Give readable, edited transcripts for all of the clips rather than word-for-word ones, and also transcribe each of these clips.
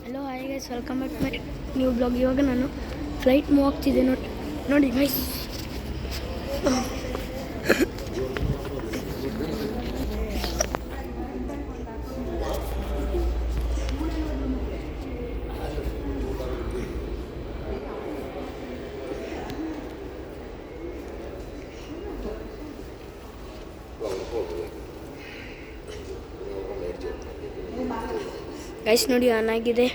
Hello hi guys, welcome back my new blog. ಇವಾಗ ನಾನು flight move ಆಗ್ತಿದ್ದೆ ನೋಡಿ guys. Guys ನೋಡಿ ಆನ್ ಆಗಿದೆ.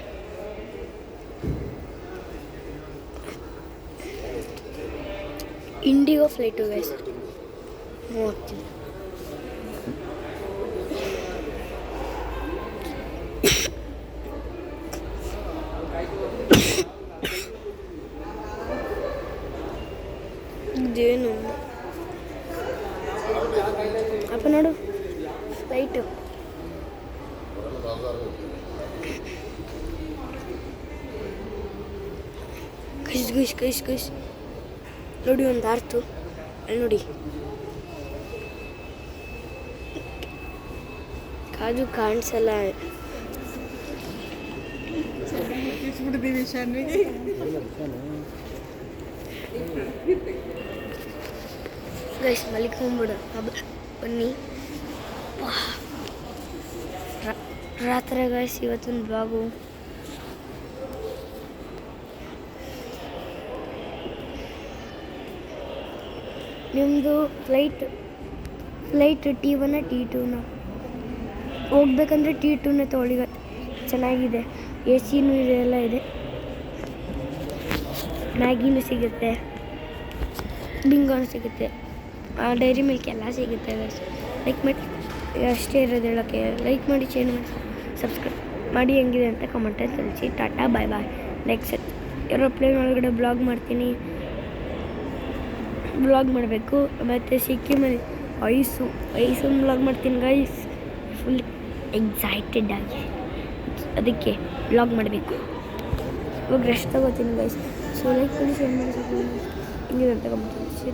ಇಂಡಿಗೋ ಫ್ಲೈಟು ಗೈಸ್ ಮೂವ್ ಆಗ್ತಿದೆ. ಇದೇನು ಅಪ್ಪ ನೋಡು ಫ್ಲೈಟು. ಕೈಸ್ ನೋಡಿ ಒಂದು ಆರ್ತು ಅಲ್ಲಿ ನೋಡಿ. ಕಾದು ಕಾಣಿಸಲ್ಲ. ಗೈಸ್ ಮಲಿಕೊಂಬಿಡು ಬನ್ನಿ. ರಾತ್ರಿ ಗೈಸ್ ಇವತ್ತೊಂದು ಬ್ಲಾಗು. ನಿಮ್ಮದು ಫ್ಲೈಟ್ T1 T2 ಹೋಗ್ಬೇಕಂದ್ರೆ T2 ತೊಗೊಳ್ಳಿ. ಚೆನ್ನಾಗಿದೆ, AC ಇದೆ, ಎಲ್ಲ ಇದೆ. ಮ್ಯಾಗಿನೂ ಸಿಗುತ್ತೆ, ಬಿಂಗೋನು ಸಿಗುತ್ತೆ, ಡೈರಿ ಮಿಲ್ಕ್ ಎಲ್ಲ ಸಿಗುತ್ತೆ. ಲೈಕ್ ಮಾಡಿ, ಅಷ್ಟೇ ಇರೋದು ಹೇಳೋಕ್ಕೆ. ಲೈಕ್ ಮಾಡಿ, ಶೇರ್ ಮಾಡಿ, ಸಬ್ಸ್ಕ್ರೈಬ್ ಮಾಡಿ. ಹೆಂಗಿದೆ ಅಂತ ಕಮೆಂಟಲ್ಲಿ ತಿಳಿಸಿ. ಟಾಟಾ ಬಾಯ್ ಬಾಯ್. ನೆಕ್ಸ್ಟ್ ಏರೋಪ್ಲೇನ್ ಒಳಗಡೆ ಬ್ಲಾಗ್ ಮಾಡ್ತೀನಿ. ಬ್ಲಾಗ್ ಮಾಡಬೇಕು. ಮತ್ತು ಸಿಕ್ಕಿಮಲ್ಲಿ ಐಸು ಬ್ಲಾಗ್ ಮಾಡ್ತೀನಿ ಗೈಸ್. ಫುಲ್ ಎಕ್ಸೈಟೆಡ್ ಆಗಿ, ಅದಕ್ಕೆ ಬ್ಲಾಗ್ ಮಾಡಬೇಕು. ಇವಾಗ ರೆಸ್ಟ್ ತಗೋತೀನಿ ಗೈಸ್. ಸೊ ಲೈಕ್ ಮಾಡಿ, ಶೇರ್ ಮಾಡಿ, ಹೆಂಗಿದೆ ಅಂತ ಕಮೆಂಟ್ ತಿಳಿಸಿ.